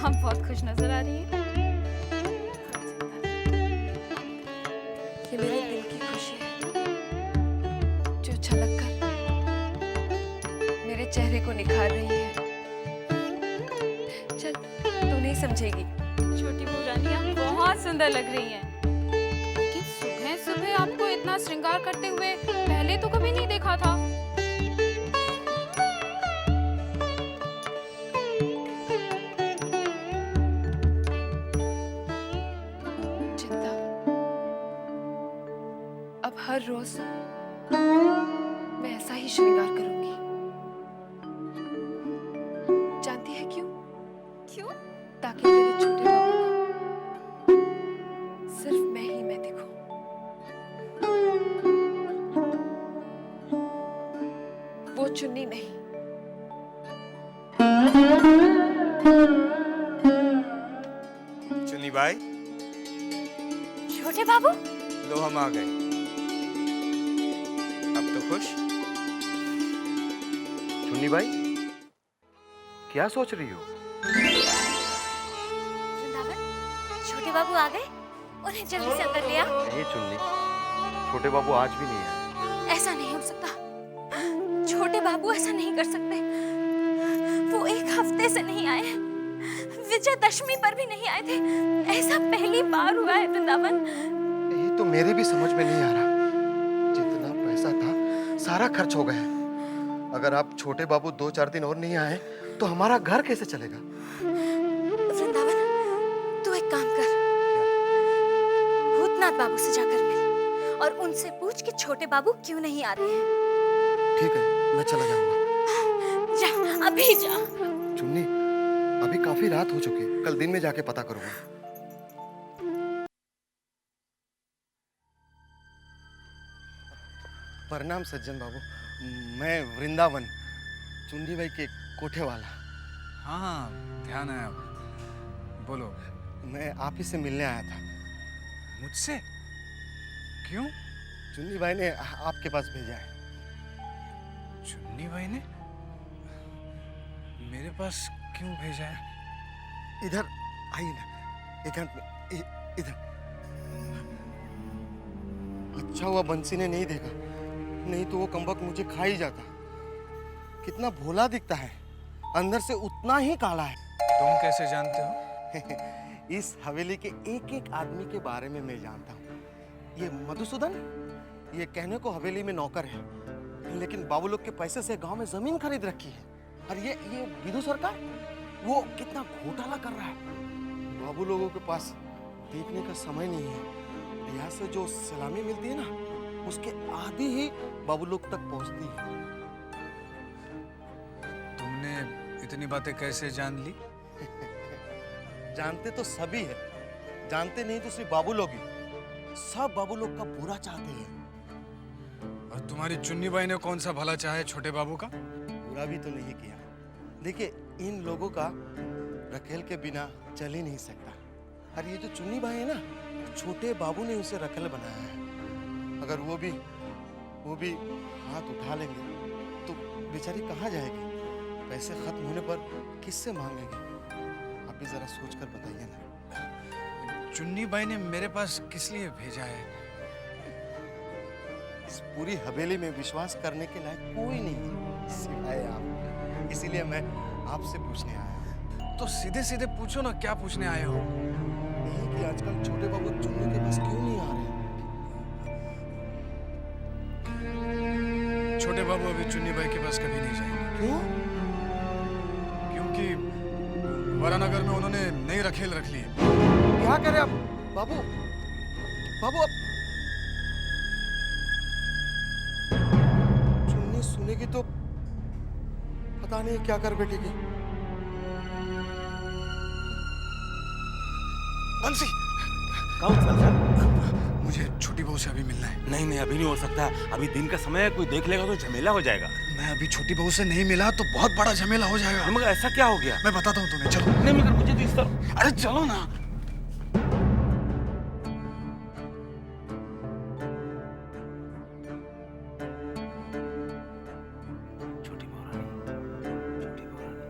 आप बहुत खुश नजर आ रही हैं। ये मेरे दिल की खुशी है जो छलक कर मेरे चेहरे को निखार रही है। चल, तू नहीं समझेगी। छोटी बहू रानी, आप बहुत सुंदर लग रही हैं। लेकिन सुबह सुबह आपको इतना श्रृंगार करते हुए पहले तो कभी नहीं देखा था। चिंता, अब हर रोज मैं ऐसा ही श्रृंगार करूंगी। जानती है क्यों? क्यों? ताकि तेरे छोटे बाबू को सिर्फ मैं दिखूं। वो चुन्नी नहीं। चुन्नी भाई, छोटे बाबू, लो हम आ गए। अब तो खुश? चुन्नी भाई, क्या सोच रही हो? वृंदावन, छोटे बाबू आ गए। उन्हें जल्दी से अंदर ले आ। नहीं चुन्नी, छोटे बाबू आज भी नहीं आए। ऐसा नहीं हो सकता। छोटे बाबू ऐसा नहीं कर सकते। वो एक हफ्ते से नहीं आए। विजयदशमी पर भी नहीं आए थे। ऐसा पहली बार हुआ है वृंदावन। ये तो मेरे भी समझ में नहीं आ रहा। जितना पैसा था सारा खर्च हो गया है। अगर आप छोटे बाबू 2-4 दिन और नहीं आए तो हमारा घर कैसे चलेगा? वृंदावन, तू एक काम कर, भूतनाथ बाबू से जाकर मिल और उनसे पूछ कि छोटे बाबू क्यों नहीं आ रहे हैं। ठीक है, मैं चला जाऊंगा। जा, अभी जा। चुन्नी, अभी काफी रात हो चुकी है, कल दिन में जाके पता करूंगा। प्रणाम सज्जन बाबू, मैं वृंदावन, चुन्नी भाई के कोठे वाला। हाँ, ध्यान है। अब बोलो। मैं आप ही से मिलने आया था। मुझसे? क्यों? चुन्नी भाई ने आपके पास भेजा है। चुन्नी भाई ने मेरे पास क्यों भेजा है? इधर आइए ना, इधर। अच्छा हुआ बंसी ने नहीं देखा, नहीं तो वो कमबख्त मुझे खा ही जाता। कितना भोला दिखता है, अंदर से उतना ही काला है। तुम कैसे जानते हो? इस हवेली के एक एक आदमी के बारे में मैं जानता हूँ। ये मधुसूदन, ये कहने को हवेली में नौकर है, लेकिन बाबू लोग के पैसे से गांव में जमीन खरीद रखी है। और ये विधु सरकार, वो कितना घोटाला कर रहा है। बाबू लोगों के पास देखने का समय नहीं है। यहाँ से जो सलामी मिलती है ना, उसके आधी ही बाबू लोग तक पहुँचती है। तुमने इतनी बातें कैसे जान ली? जानते तो सभी है, जानते नहीं तो सिर्फ बाबू लोग ही। सब बाबू लोग का बुरा चाहते हैं। और तुम्हारी चुन्नी बाई ने कौन सा भला चाहा है छोटे बाबू का? बुरा भी तो नहीं किया। देखिए, इन लोगों का रखेल के बिना चल ही नहीं सकता। और ये जो चुन्नी भाई है ना, छोटे बाबू ने उसे रखेल बनाया है। अगर वो भी हाथ उठा लेंगे तो बेचारी कहाँ जाएगी? पैसे खत्म होने पर किससे मांगेगी? आप भी जरा सोच कर बताइए ना। चुन्नी बाई ने मेरे पास किस लिए भेजा है? इस पूरी हवेली में विश्वास करने के लायक कोई नहीं है सिवाय आप। इसीलिए मैं आपसे पूछने आया हूँ। तो सीधे सीधे पूछो ना, क्या पूछने आए हो? यही कि आजकल छोटे बाबू चुन्नी के पास क्यों नहीं आ रहे? छोटे बाबू अभी चुन्नी बाई के पास कभी नहीं जाएंगे। क्यों? क्योंकि वरानगर में उन्होंने नई रखेल रख ली है। क्या करे अब बाबू? अब चुन्नी सुनेगी तो पता नहीं क्या कर बैठेगी। बंसी, कौन सा सर? मुझे छोटी बहू से अभी मिलना है। नहीं नहीं, अभी नहीं हो सकता। अभी दिन का समय है, कोई देख लेगा तो झमेला हो जाएगा। मैं अभी छोटी बहू से नहीं मिला तो बहुत बड़ा झमेला हो जाएगा। मगर ऐसा क्या हो गया? मैं बताता हूँ तुम्हें, चलो। नहीं मगर मुझे तो इस तरह। अरे चलो ना। छोटी बहू रानी, छोटी बहू रानी।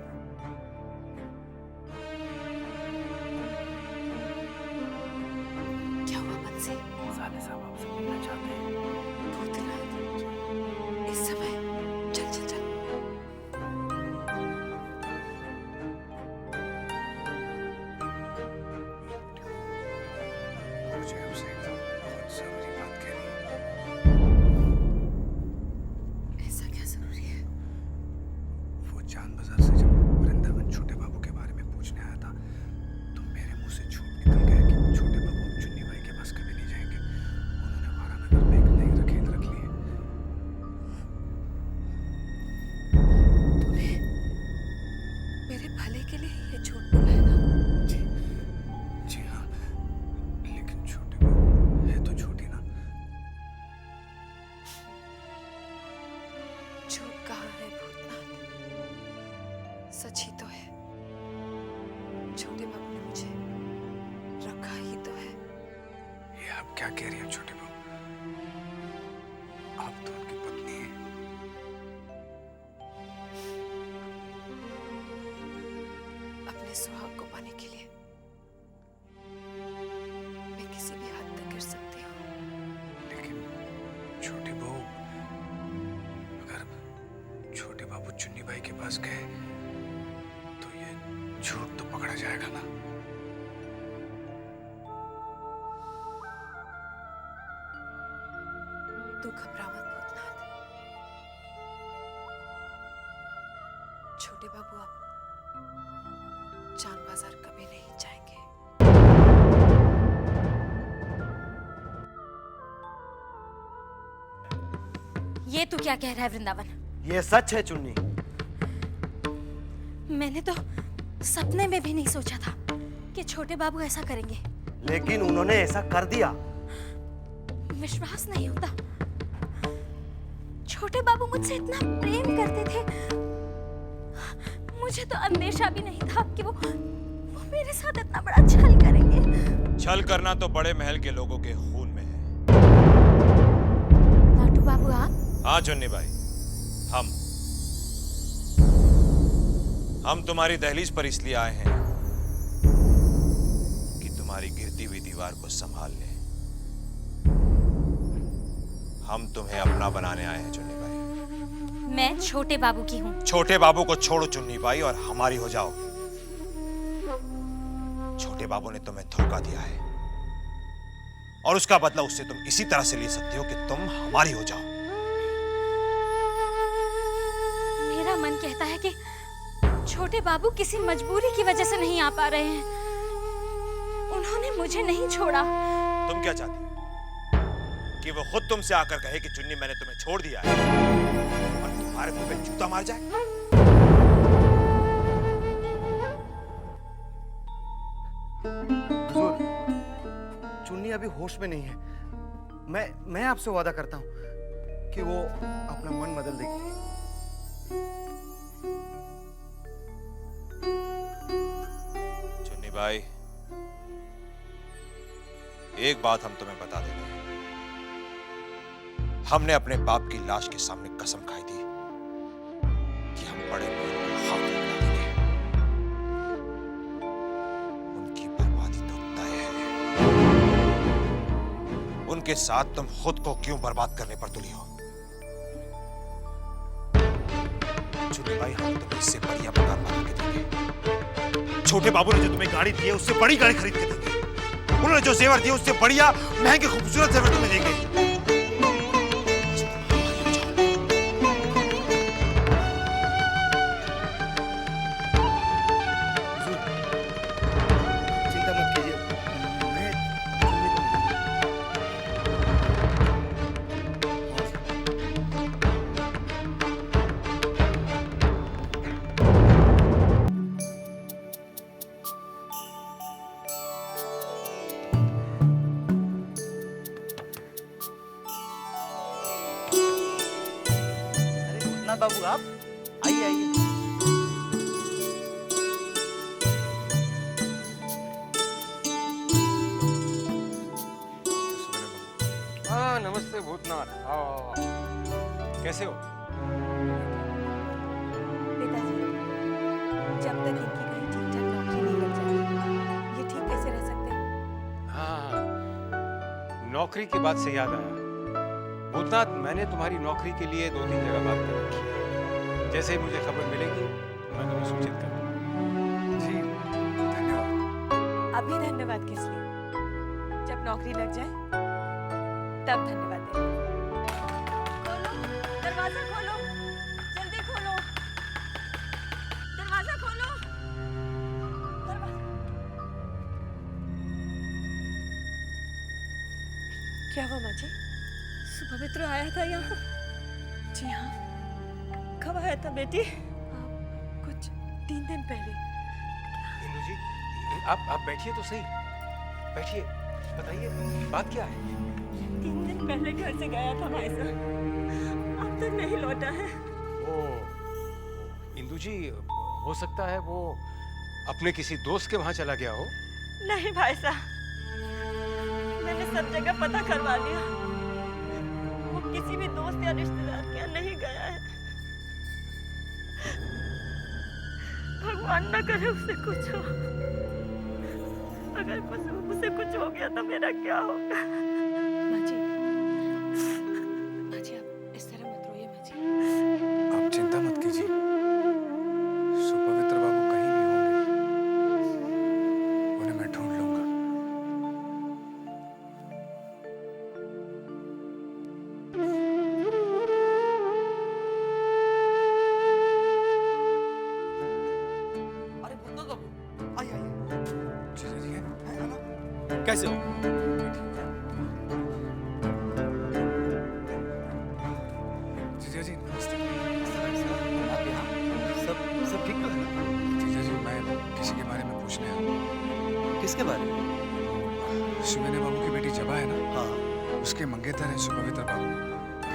क्या कह रही है छोटी बहू? आप तो उनकी पत्नी हैं। अपने सुहाग को पाने के लिए मैं किसी भी हद तक कर सकती हूँ। लेकिन छोटी बहू, अगर छोटे बाबू चुन्नी भाई के पास गए तो ये झूठ तो पकड़ा जाएगा ना। तू घबरा मत भूतनाथ। छोटे बाबू अब चांद बाजार कभी नहीं जाएंगे। ये तू क्या कह रहा है वृंदावन? ये सच है चुन्नी। मैंने तो सपने में भी नहीं सोचा था कि छोटे बाबू ऐसा करेंगे। लेकिन उन्होंने ऐसा कर दिया। विश्वास नहीं होता। छोटे बाबू मुझसे इतना प्रेम करते थे, मुझे तो अंदेशा भी नहीं था कि वो मेरे साथ इतना बड़ा छल करेंगे। छल करना तो बड़े महल के लोगों के खून में है। लाटू बाबू आप? हाँ चुन्नी भाई, हम तुम्हारी दहलीज पर इसलिए आए हैं कि तुम्हारी गिरती हुई दीवार को संभाल लें। हम तुम्हें अपना बनाने आए हैं चुन्नी भाई। मैं छोटे बाबू की हूँ। छोटे बाबू को छोड़ो चुन्नी भाई और हमारी हो जाओ। छोटे बाबू ने तुम्हें धोखा दिया है और उसका बदला उससे तुम इसी तरह से ले सकती हो कि तुम हमारी हो जाओ। मेरा मन कहता है कि छोटे बाबू किसी मजबूरी की वजह से नहीं आ पा रहे हैं। उन्होंने मुझे नहीं छोड़ा। तुम क्या चाहती हो कि वो खुद तुमसे आकर कहे कि चुन्नी मैंने तुम्हें छोड़ दिया है और तुम्हारे मुंह पे जूता मार जाए? हुजूर, चुन्नी अभी होश में नहीं है। मैं आपसे वादा करता हूँ कि वो अपना मन बदल देगी। चुन्नी भाई, एक बात हम तुम्हें बता देते हैं। हमने अपने बाप की लाश के सामने कसम खाई थी कि हम बड़े महल को खाक में मिला देंगे। उनकी बर्बादी तो तय है। उनके साथ तुम खुद को क्यों बर्बाद करने पर तुली हो? चुन्नी भाई, हम तुम्हें इससे बढ़िया मकान बना के देंगे। छोटे बाबू ने जो तुम्हें गाड़ी दी है उससे बड़ी गाड़ी खरीद के देंगे। उन्होंने जो जेवर दिए उससे बढ़िया महंगे खूबसूरत जेवर तुम्हें देंगे। चिंता मत कीजिए, मैं चुन्नी को भूतनाथ बाबू, आप आइए आइए। हाँ नमस्ते भूतनाथ। आओ। कैसे हो? पिताजी, जब तक इनकी कहीं ठीक-ठाक नौकरी नहीं लग जाती, ये ठीक कैसे रह सकते हैं? हाँ, नौकरी की बात से याद आया। भूतनाथ, मैंने तुम्हारी नौकरी के लिए 2-3 जगह बात कर रखी है। जैसे ही मुझे खबर मिलेगी मैं तुम्हें सूचित कर दूंगा। जी धन्यवाद। अभी धन्यवाद किस लिए? जब नौकरी लग जाए तब धन्यवाद देना। खोलो, दरवाजा खोलो, जल्दी खोलो, दरवाजा खोलो, क्या हुआ माँ जी? सुपवित्र आया था यहाँ। जी हाँ, कब आया था बेटी? कुछ 3 दिन पहले। इंदु जी, आप बैठिए तो सही। बैठिए, बताइए बात क्या है? 3 दिन पहले घर से गया था भाई साहब, अब तक नहीं लौटा है। ओ, इंदु जी, हो सकता है वो अपने किसी दोस्त के वहां चला गया हो। नहीं भाई साहब, मैंने सब जगह पता करवा लिया। वो किसी भी दोस्त या रिश्तेदार के यहाँ नहीं गया है। भगवान न करे उसे कुछ हो। अगर उसे कुछ हो गया तो मेरा क्या होगा? माँ जी आप इस तरह मत रोइए माँ जी। आप चिंता मत कीजिए, सुपवित्र बाबू कहीं भी होंगे, उन्हें मैं ढूंढ लूंगा। अरे भूतनाथ बाबू आइए आइए। जीजा जी हैं? कैसे हो? जीजा जी नमस्ते। आप यहाँ सब ठीक तो है ना? जीजा जी मैं किसी के बारे में पूछने आया हूँ। किसके बारे में? सुमेने बाबू की बेटी जबा है ना, हाँ उसके मंगेतर हैं सुपवित्र बाबू।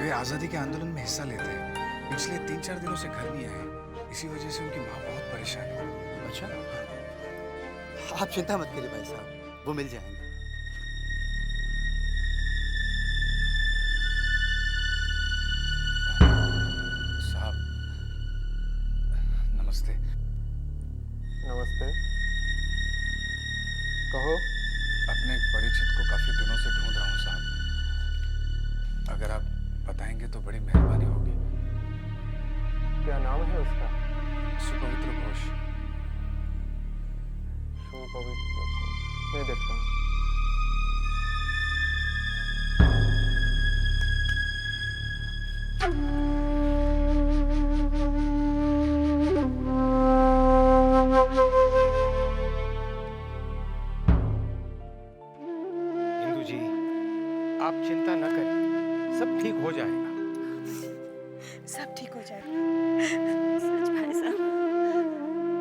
वे आज़ादी के आंदोलन में हिस्सा लेते हैं। पिछले 3-4 दिनों से घर नहीं आए, इसी वजह से उनकी माँ बहुत परेशान है। अच्छा आप चिंता मत करिए भाई साहब, वो मिल जाएंगे। साहब नमस्ते। नमस्ते, कहो। अपने एक परिचित को काफी दिनों से ढूंढ रहा हूँ साहब, अगर आप बताएंगे तो बड़ी मेहरबानी होगी। क्या नाम है उसका? सुपवित्र घोष। सुपवित्र, मैं देखता हूँ। इंदु जी, आप चिंता न करें, सब ठीक हो जाएगा। सब ठीक हो जाएगा। सच भाई साहब,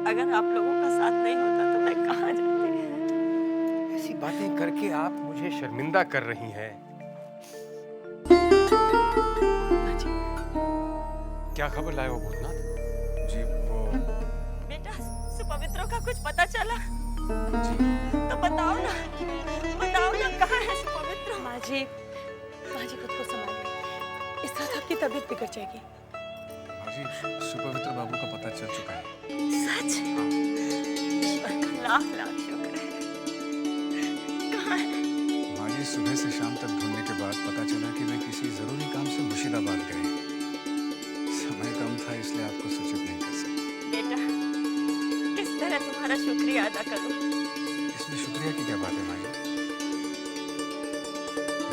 अगर आप लोगों का साथ नहीं होता तो मैं कहाँ जाती? ऐसी बातें करके आप मुझे शर्मिंदा कर रही हैं। माँ जी क्या खबर लाए हो भूतनाथ? जी वो बेटा सुपवित्रों का कुछ पता चला? जी तो बताओ ना कहाँ है सुपवित्र? माँ जी खुद को संभालिए, इस तरह आपकी तबीयत बिगड़ जाएगी। हाँ जी, सुपवित्र बाबू का पता चल चुका है। सच? ईश्वर का लाख लाख शुक्र है। कहाँ है? माँ जी सुबह से शाम तक ढूंढने के बाद पता चला कि वे किसी जरूरी काम से मुर्शिदाबाद गए। समय कम था इसलिए आपको सूचित नहीं कर सके। बेटा किस तरह तुम्हारा शुक्रिया अदा करूं? इसमें शुक्रिया की क्या बात है माँ जी,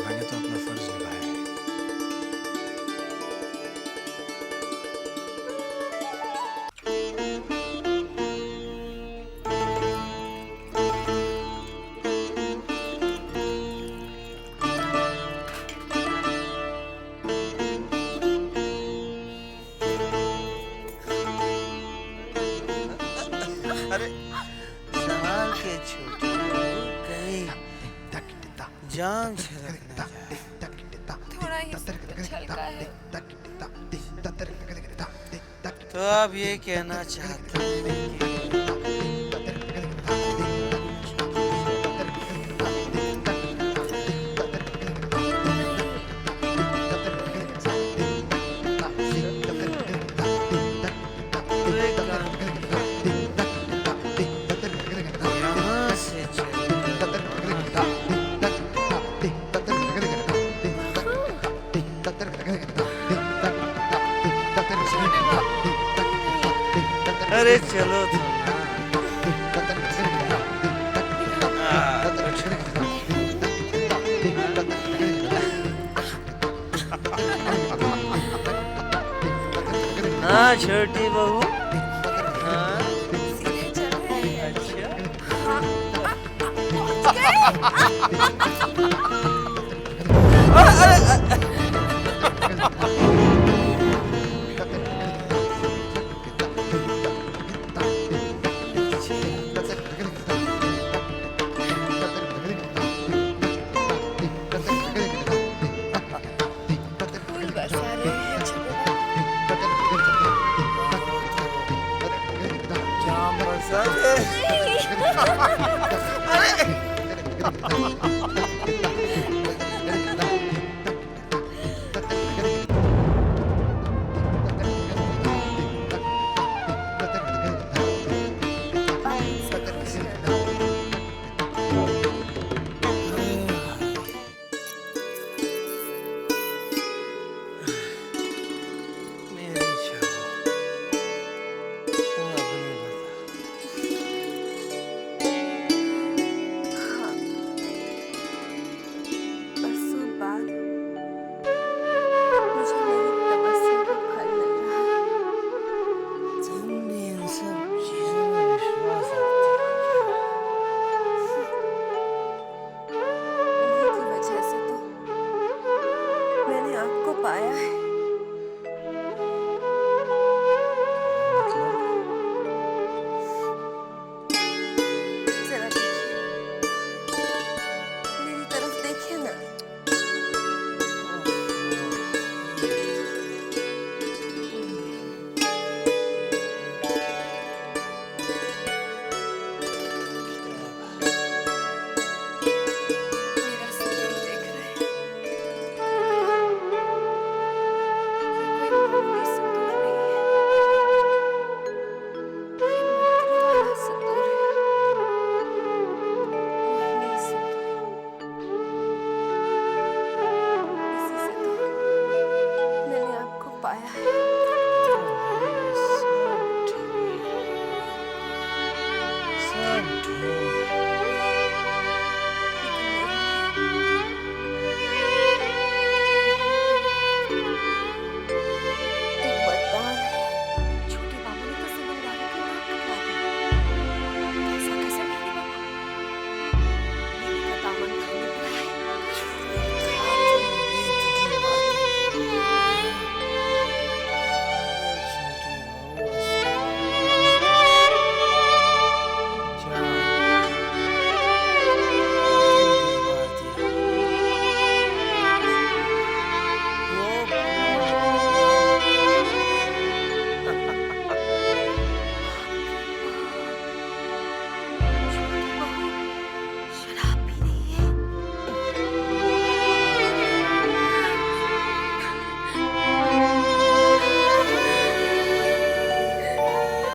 मैंने तो अपना फर्ज निभाया है। अरे संभाल के छोटे कहीं जान छलक ना जाए। थोड़ा ही छलका है। तो आप ये कहना चाहते हैं कि तो एक काम यहाँ से अरे चलो तो ना। हाँ छोटी बहू, हाँ सीधे चल रहे हैं। अच्छा फूल बरसा रहे हैं छबे। जाम बरसा दे। नहीं। पाया है